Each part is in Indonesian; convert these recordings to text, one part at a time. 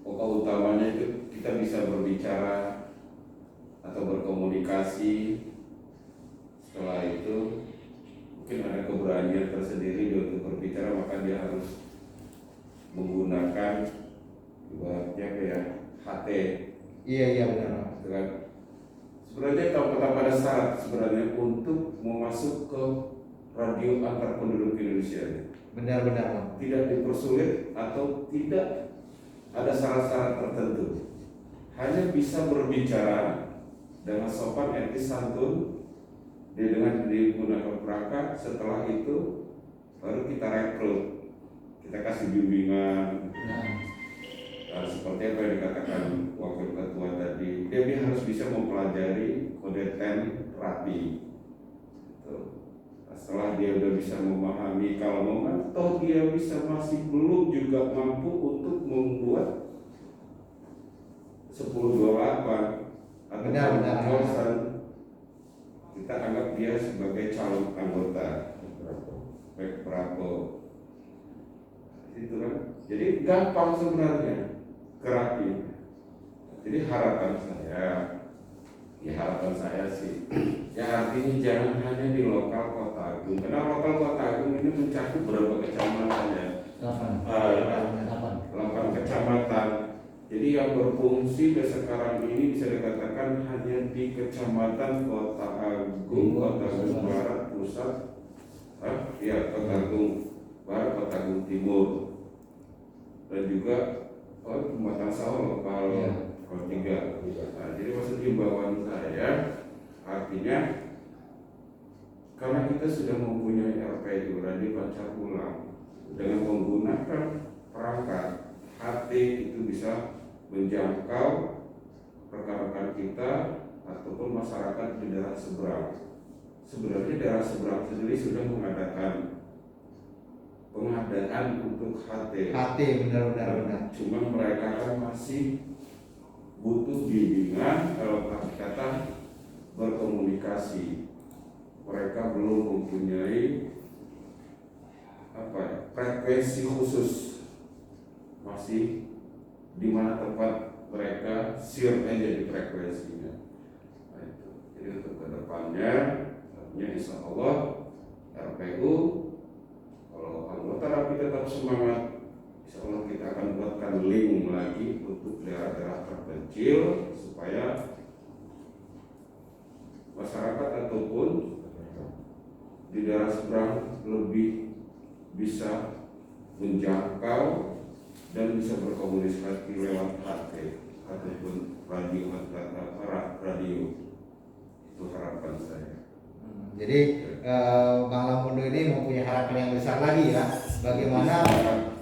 pokok utamanya itu kita bisa berbicara atau berkomunikasi. Setelah itu mungkin ada keberanian tersendiri untuk berbicara, maka dia harus menggunakan ibaratnya kayak HT. Iya benar. Kan? Sebenarnya kalau kita pada syarat sebenarnya untuk masuk ke radio antar penduduk Indonesia. Benar. Tidak dipersulit atau tidak ada syarat-syarat tertentu. Hanya bisa berbicara dengan sopan, etis, santun, dengan digunakan perangkat. Setelah itu baru kita rekrut, kita kasih bimbingan. Seperti apa yang dikatakan wakil ketua tadi, dia harus bisa mempelajari kode 10 rapi. Setelah dia udah bisa memahami, kalau memantau dia bisa masih belum juga mampu untuk membuat 1028 atau proposal, kita anggap dia sebagai calon anggota baik Prabowo. Itu kan, jadi gampang sebenarnya gerakin. Jadi harapan saya sih, ya artinya jangan hanya di lokal Kota Agung, karena lokal Kota Agung ini mencakup berapa kecamatan ya? 8 kecamatan. Jadi yang berfungsi sekarang ini bisa dikatakan hanya di kecamatan Kota Agung, Kota Agung Barat, Pusat, Kota Agung Barat, Kota Agung Timur, dan juga Pematang Sawah lokal 3. Nah, jadi maksud himbauan saya artinya karena kita sudah mempunyai RPU Radio Pancar Ulang, dengan menggunakan perangkat HT itu bisa menjangkau rekan-rekan kita ataupun masyarakat di daerah seberang. Sebenarnya daerah seberang sendiri sudah mengadakan pengadaan untuk HT. Benar. Cuma mereka kan masih butuh bimbingan, kalau kata berkomunikasi. Mereka belum mempunyai frekuensi khusus, masih di mana tempat mereka share aja di frekuensinya. Nah, itu. Jadi untuk kedepannya, insya Allah RPU, kalau anggota rapi tetap semangat, insya Allah kita akan buatkan link lagi untuk daerah-daerah terpencil supaya masyarakat ataupun di daerah seberang lebih bisa menjangkau dan bisa berkomunikasi lewat HT ataupun radio. Itu harapan saya. Jadi Bang Lamondo ini mempunyai harapan yang besar lagi ya, bagaimana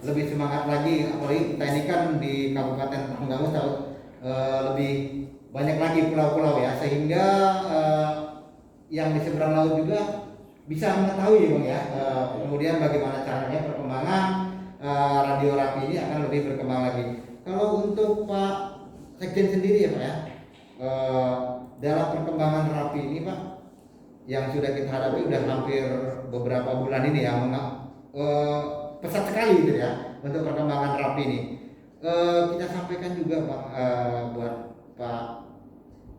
lebih semangat lagi, apalagi kita ini kan di Kabupaten Tanggamus lebih banyak lagi pulau-pulau ya, sehingga yang di seberang laut juga bisa mengetahui Bang ya, kemudian bagaimana caranya perkembangan radio rapi ini akan lebih berkembang lagi. Kalau untuk Pak Sekjen sendiri ya Pak ya, dalam perkembangan rapi ini Pak, yang sudah kita hadapi udah hampir beberapa bulan ini ya, pesat sekali gitu ya untuk perkembangan rapi ini. Kita sampaikan juga Pak, buat Pak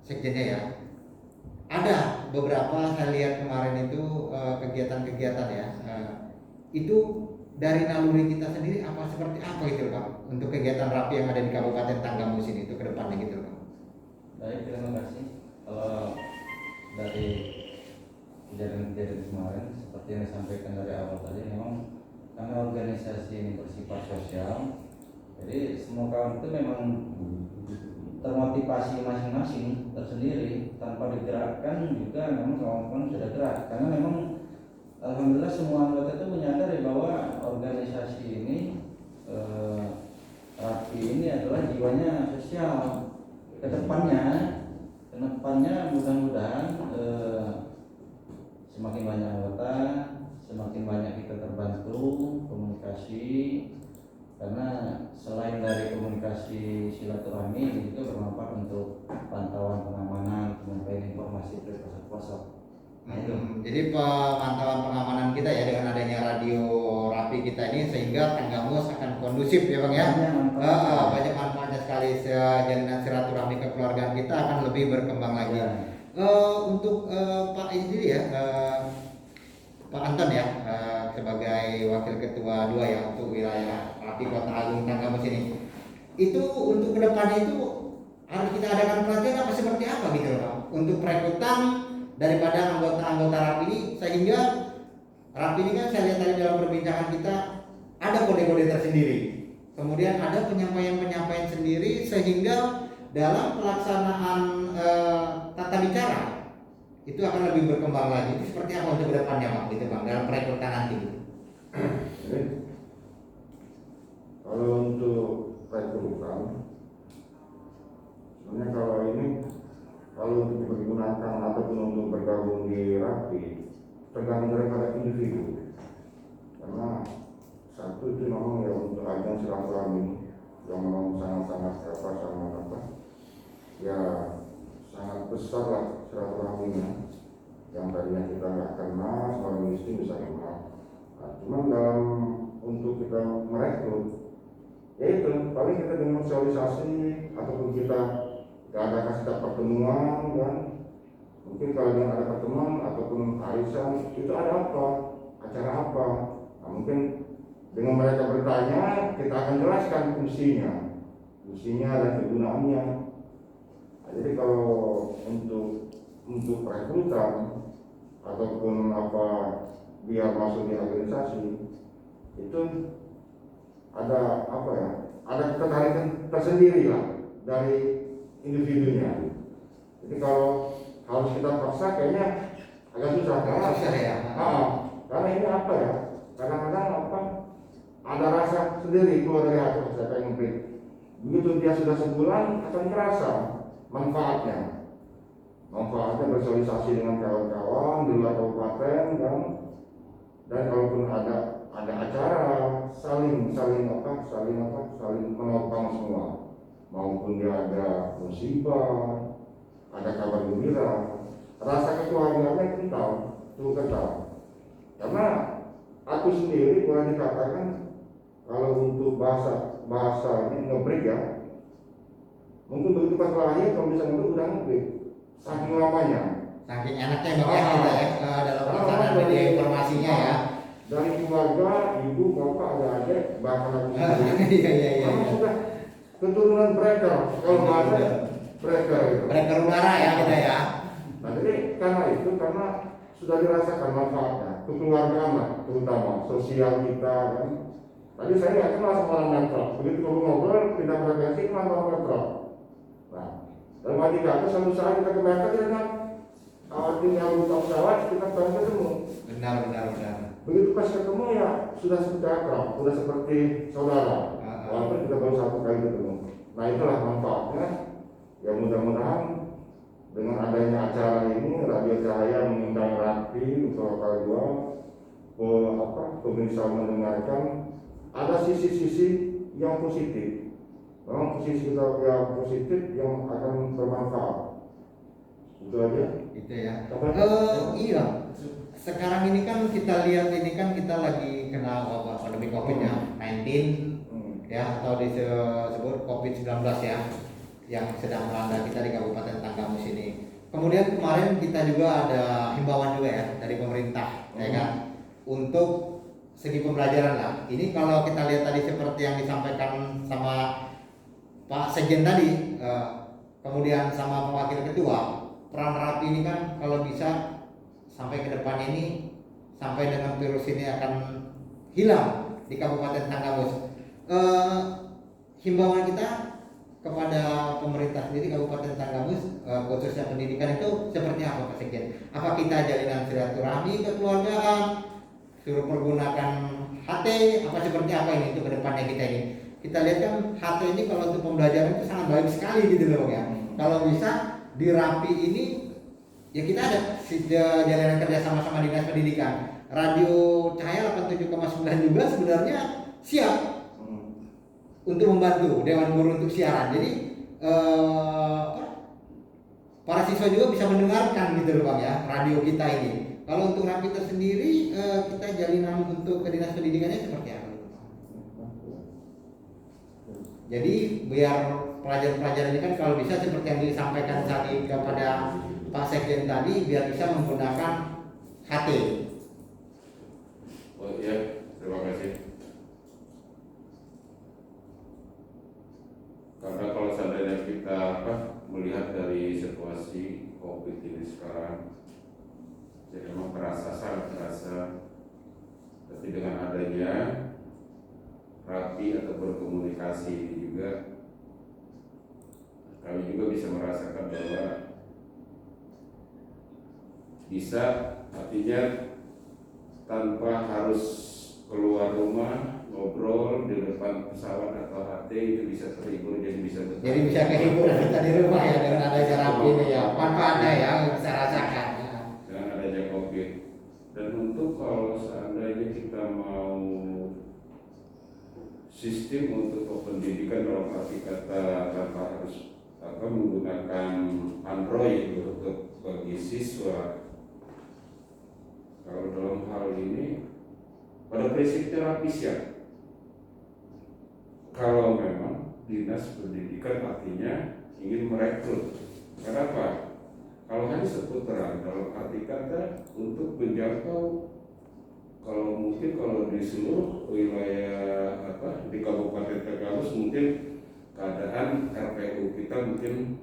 Sekjennya ya, ada beberapa saya lihat kemarin itu kegiatan-kegiatan ya, itu dari naluri kita sendiri seperti apa gitu Pak untuk kegiatan rapi yang ada di Kabupaten Tanggamus ini itu ke depannya gitu Pak. Baik, terima kasih. Kalau dari kejadian-kejadian kemarin seperti yang disampaikan dari awal tadi, memang karena organisasi ini bersifat sosial, jadi semua kawan itu memang termotivasi masing-masing tersendiri, tanpa digerakkan juga memang kawan-kawan sudah gerak, karena memang alhamdulillah semua anggota itu menyadari bahwa organisasi ini rapi ini adalah jiwanya sosial. Kedepannya mudah-mudahan semakin banyak anggota, semakin banyak kita terbantu komunikasi, karena selain dari komunikasi silaturahmi ini juga bermanfaat untuk pantauan pengamanan, penyampaian informasi dari pelosok. Jadi pemantauan pengamanan kita ya dengan adanya radio rapi kita ini, sehingga Tanggamus akan kondusif ya Bang ya. Banyak manfaatnya jalinan silaturahmi kekeluargaan kita akan lebih berkembang lagi. Ya. Untuk Pak ini ya, Pak Anton ya, sebagai wakil ketua 2 ya untuk wilayah Rapi Kota Agung Tanggamus ini, itu untuk kedepannya itu harus kita adakan pelatihan apa seperti apa gitu loh Pak, untuk perekrutan daripada anggota-anggota Rapi ini, sehingga Rapi ini kan saya lihat tadi dalam perbincangan kita ada kode-kode tersendiri, kemudian ada penyampaian-penyampaian sendiri, sehingga dalam pelaksanaan tata bicara itu akan lebih berkembang lagi. Itu seperti apa untuk kedepannya Pak, gitu Bang, dalam perekrutan nanti? Jadi, kalau untuk rekrutan, sebenarnya kalau untuk digunakan ataupun untuk bergabung di Rapi, tergantung daripada individu. Karena satu itu memang ya untuk ajang silaturahmi yang memang sangat ya sangat besar lah silaturahminya, yang tadinya kita nggak kenal seorang istri bisa kenal. Nah, cuman dalam untuk kita merekrut, ya itu paling kita dengan sosialisasi ataupun kita ada kasih pertemuan kan, mungkin kalau dengan ada pertemuan ataupun arisan itu ada apa, acara apa, nah, mungkin dengan mereka bertanya kita akan jelaskan fungsinya dan kegunaannya. Nah, jadi kalau untuk perekrutan ataupun apa biar masuk di organisasi itu ada apa ya, ada ketertarikan tersendiri lah dari individunya. Jadi kalau harus kita paksa kayaknya agak susah karena ini apa ya, kadang-kadang apa ada rasa sendiri keluar dari hati, saya pengen beri. Begitu dia sudah sebulan akan terasa manfaatnya bersosialisasi dengan kawan-kawan di luar kabupaten kan, dan kalaupun ada acara saling menopang semua, maupun dia ada musibah, ada kabar gembira, rasa kekeluargaannya kental. Karena aku sendiri boleh dikatakan kalau untuk bahasa ini ngebreak ya, mungkin begitu pas lahir kalau bisa ngebreak udah ngebreak, saking lamanya, saking enaknya Bang ya kita ya dalam pelaksanaan media informasinya ya. Dari keluarga, ibu, bapak, ada adik, bahkan aku sendiri. Iya. Sudah keturunan breaker, kalau bahasa breaker itu. Breaker udara ya kita ya. Nah jadi karena sudah dirasakan manfaatnya, kekeluargaan lah, terutama sosial kita kan. Tadi saya nggak kenal sama orang metro, begitu ngobrol pindah frekuensi kenal orang metro. Nah, dalam hati kata suatu saat kita ke metro kita kan tinggal buka pesawat kita baru ketemu. Benar. Begitu pas ketemu ya sudah seperti akrab, sudah seperti saudara. Walaupun kita baru satu kali ketemu. Nah itulah manfaatnya. Ya mudah-mudahan dengan adanya acara ini Radio Cahaya mengundang Rapi untuk lokal 2, pemirsa mendengarkan ada sisi-sisi yang positif. Memang sisi yang positif yang akan bermanfaat. Itu aja. Itu ya. Iya. Sekarang ini kan kita lihat ini kan kita lagi kena wabah pandemi COVID-19 ya, atau disebut COVID-19 ya, yang sedang melanda kita di Kabupaten Tanggamus ini. Kemudian kemarin kita juga ada himbauan juga ya dari pemerintah ya kan, untuk segi pembelajaran lah. Ini kalau kita lihat tadi seperti yang disampaikan sama Pak Sekjen tadi, kemudian sama Pak Wakil Ketua, peran Rapi ini kan kalau bisa sampai ke depan ini, sampai dengan virus ini akan hilang di Kabupaten Tanggamus. Himbauan kita kepada pemerintah sendiri Kabupaten Tanggamus, khususnya pendidikan itu seperti apa Pak Sekjen? Apa kita jalinan silaturahmi kekeluargaan, suruh pergunakan HT, apa seperti apa ini untuk kedepannya kita ini? Kita lihat kan HT ini kalau untuk pembelajaran itu sangat baik sekali gitu loh ya. Kalau bisa di Rapi ini ya kita ada jalinan kerja sama-sama Dinas Pendidikan. Radio Cahaya 87,9 juga sebenarnya siap untuk membantu Dewan Guru untuk siaran. Jadi para siswa juga bisa mendengarkan gitu loh Bang ya, radio kita ini. Kalau untuk Rapi tersendiri kita jalinan untuk ke Dinas Pendidikannya seperti apa? Jadi biar pelajar-pelajar ini kan kalau bisa seperti yang disampaikan tadi kepada Pak Sekjen tadi, biar bisa menggunakan HT. Oh ya, terima kasih. Karena kalau seandainya kita melihat dari situasi COVID ini sekarang, jadi memang terasa, sangat terasa. Tapi dengan adanya rapi atau berkomunikasi ini juga, kami juga bisa merasakan bahwa bisa, artinya tanpa harus keluar rumah, ngobrol di depan pesawat atau HT itu bisa terhibur, jadi bisa betah. Jadi bisa kehibur kita di rumah ya dengan adanya rapi ini ya, manfaatnya ya bisa rasakan. Ya. Dengan adanya COVID. Dan untuk kalau seandainya kita mau sistem untuk pendidikan dalam arti kata tanpa harus menggunakan Android untuk bagi siswa, kalau dalam hal ini pada prinsipnya lapis ya. Kalau memang dinas pendidikan artinya ingin merekrut. Kenapa? Kalau hanya seputaran dalam arti kata untuk menjangkau, kalau mungkin kalau di seluruh wilayah di Kabupaten Tegalus mungkin keadaan RPU kita mungkin